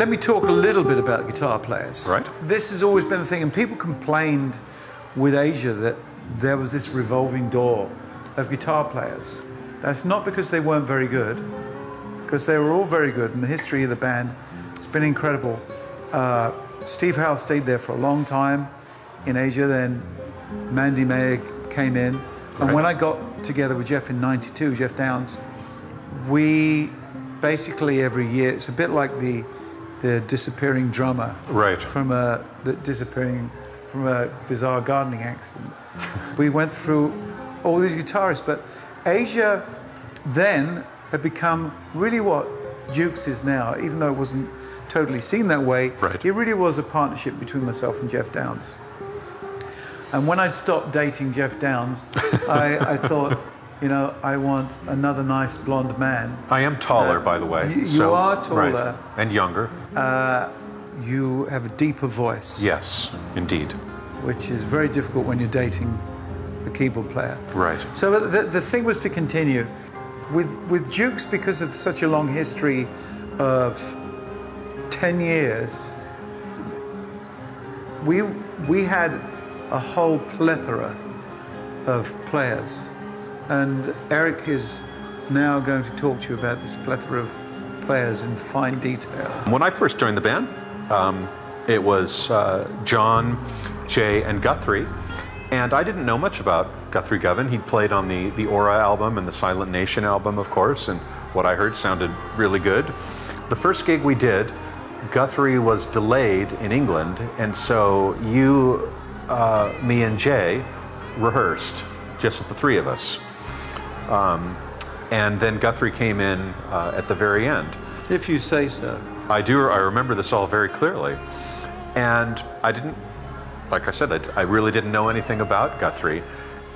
let me talk a little bit about guitar players. Right. This has always been the thing, and people complained with Asia that there was this revolving door of guitar players. That's not because they weren't very good, because they were all very good, and the history of the band has been incredible. Steve Howe stayed there for a long time in Asia, then Mandy Mayer came in, and when I got together with Jeff in '92, Jeff Downes, we basically every year, it's a bit like the disappearing drummer from a bizarre gardening accident. We went through all these guitarists, but Asia then had become really what Dukes is now, even though it wasn't totally seen that way. It really was a partnership between myself and Jeff Downes. And when I'd stopped dating Jeff Downes, I thought, you know, I want another nice blonde man. I am taller, by the way. You are taller. Right. And younger. You have a deeper voice. Yes, indeed. Which is very difficult when you're dating a keyboard player. Right. So the thing was to continue. With Dukes, because of such a long history of 10 years, we had a whole plethora of players. And Eric is now going to talk to you about this plethora of players in fine detail. When I first joined the band, it was John, Jay, and Guthrie. And I didn't know much about Guthrie Govan. He'd played on the Aura album and the Silent Nation album, of course, and what I heard sounded really good. The first gig we did, Guthrie was delayed in England, and so you, me, and Jay rehearsed, just the three of us. And then Guthrie came in at the very end. If you say so. I do. I remember this all very clearly. And I didn't, like I said, I really didn't know anything about Guthrie.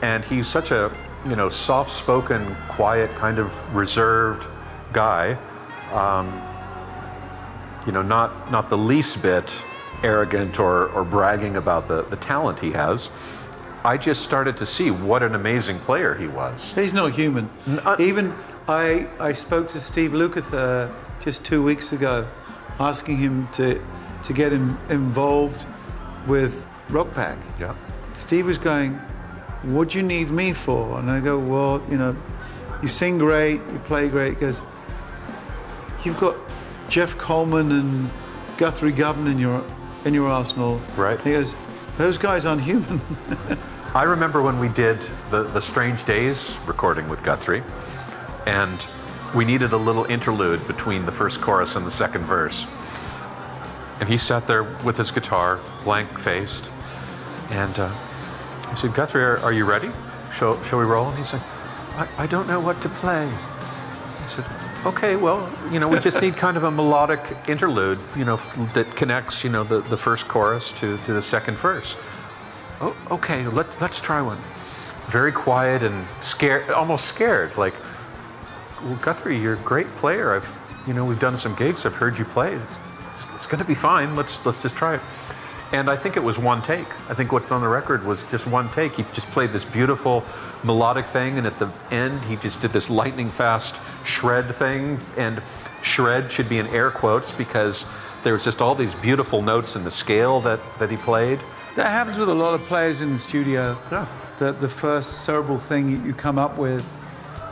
And he's such a, you know, soft-spoken, quiet, kind of reserved guy. You know, not the least bit arrogant or bragging about the talent he has. I just started to see what an amazing player he was. He's not human. Even I spoke to Steve Lukather just 2 weeks ago, asking him to get him involved with Rock Pack. Yeah. Steve was going, "What do you need me for?" And I go, "Well, you know, you sing great, you play great." He goes, "You've got Jeff Coleman and Guthrie Govan in your arsenal." Right. He goes, "Those guys aren't human." I remember when we did the Strange Days recording with Guthrie, and we needed a little interlude between the first chorus and the second verse. And he sat there with his guitar, blank-faced, and I said, "Guthrie, are you ready? Shall we roll?" And he said, I don't know what to play." I said, "Okay, well, you know, we just need kind of a melodic interlude, you know, that connects, you know, the first chorus to the second verse." "Oh, okay, let's try one." Very quiet and scared, almost scared, like, "Well, Guthrie, you're a great player. We've done some gigs. I've heard you play. It's going to be fine. Let's just try it." And I think it was one take. I think what's on the record was just one take. He just played this beautiful melodic thing, and at the end, he just did this lightning fast shred thing. And shred should be in air quotes because there was just all these beautiful notes in the scale that he played. That happens with a lot of players in the studio. Yeah. The first cerebral thing you come up with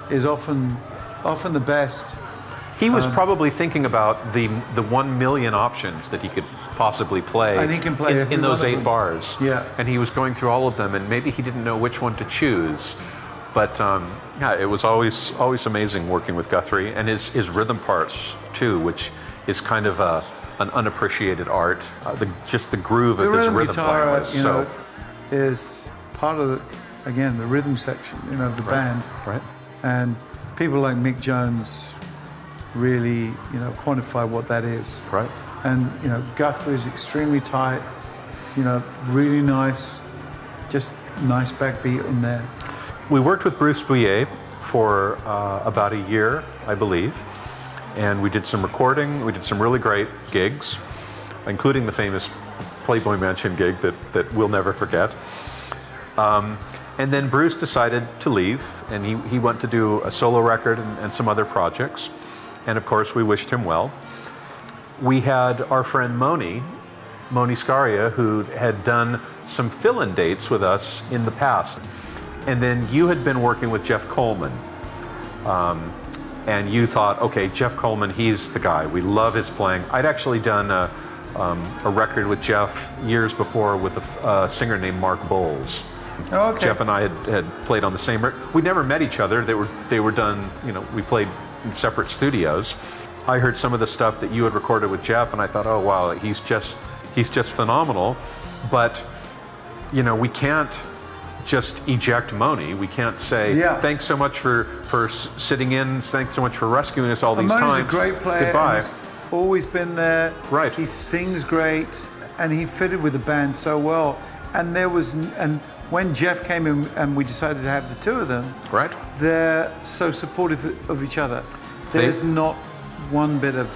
is often the best. He was probably thinking about the 1 million options that he could possibly play, and he can play in those 8 bars. Yeah. And he was going through all of them, and maybe he didn't know which one to choose. But yeah, it was always amazing working with Guthrie, and his rhythm parts too, which is kind of an unappreciated art. Just the groove of his rhythm guitar, playing was so. Is part of the rhythm section, you know, of the band. Right. And people like Mick Jones really, you know, quantify what that is. Right. And, you know, Guthrie is extremely tight, you know, really nice, just nice backbeat in there. We worked with Bruce Bouillet for about a year, I believe, and we did some recording. We did some really great gigs, including the famous Playboy Mansion gig that we'll never forget. And then Bruce decided to leave, and he went to do a solo record and some other projects. And of course, we wished him well. we had our friend Moni Scaria, who had done some fill-in dates with us in the past. And then you had been working with Jeff Coleman. And you thought, okay, Jeff Coleman, he's the guy. We love his playing. I'd actually done a record with Jeff years before with a singer named Mark Bowles. Oh, okay. Jeff and I had played on the same record. We never met each other. They were done, you know, we played in separate studios. I heard some of the stuff that you had recorded with Jeff, and I thought, oh wow, he's just phenomenal. But you know, we can't just eject Moni. We can't say, thanks so much for sitting in, thanks so much for rescuing us all these times. Moni's a great player. Goodbye. He's always been there. Right. He sings great, and he fitted with the band so well. And when Jeff came in and we decided to have the two of them, right, they're so supportive of each other. There's not one bit of,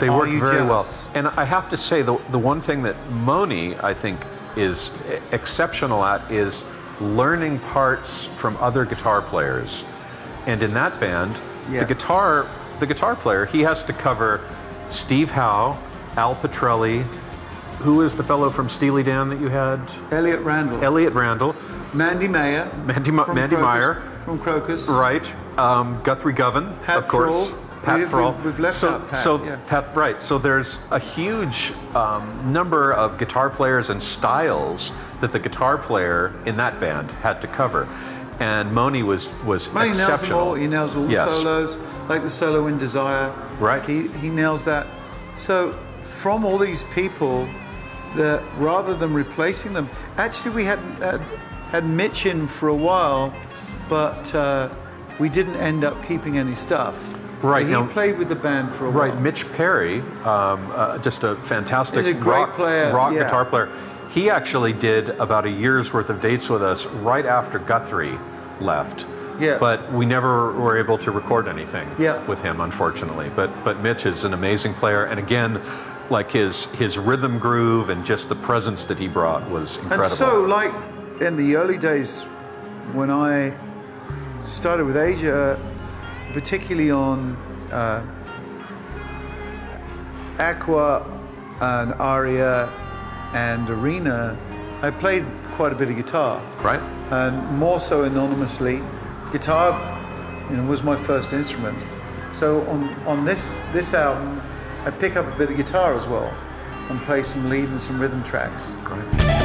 they work very jealous? well. And I have to say, the one thing that Moni, I think, is exceptional at is learning parts from other guitar players. And in that band, the guitar player, he has to cover Steve Howe, Al Petrelli, who is the fellow from Steely Dan that you had? Elliot Randall. Elliot Randall. Mandy Meyer. Mandy Meyer. From Crocus. Right. Guthrie Govan, of course. Pat Thrall. We've left out Pat. Pat, right. So there's a huge number of guitar players and styles that the guitar player in that band had to cover. And Moni was exceptional. He nails all the solos, like the solo in Desire. Right. He nails that. So from all these people, that rather than replacing them, actually we had Mitch in for a while, but we didn't end up keeping any stuff. Right. He played with the band for a while. Right. Mitch Perry, just a fantastic rock guitar player. He actually did about a year's worth of dates with us right after Guthrie left. Yeah. But we never were able to record anything with him, unfortunately. But Mitch is an amazing player, and again, like his rhythm groove and just the presence that he brought was incredible. And so, like in the early days when I started with Asia, particularly on Aqua and Aria and Arena, I played quite a bit of guitar. Right. And more so anonymously. Guitar, you know, was my first instrument. So on this album, I pick up a bit of guitar as well and play some lead and some rhythm tracks. Great.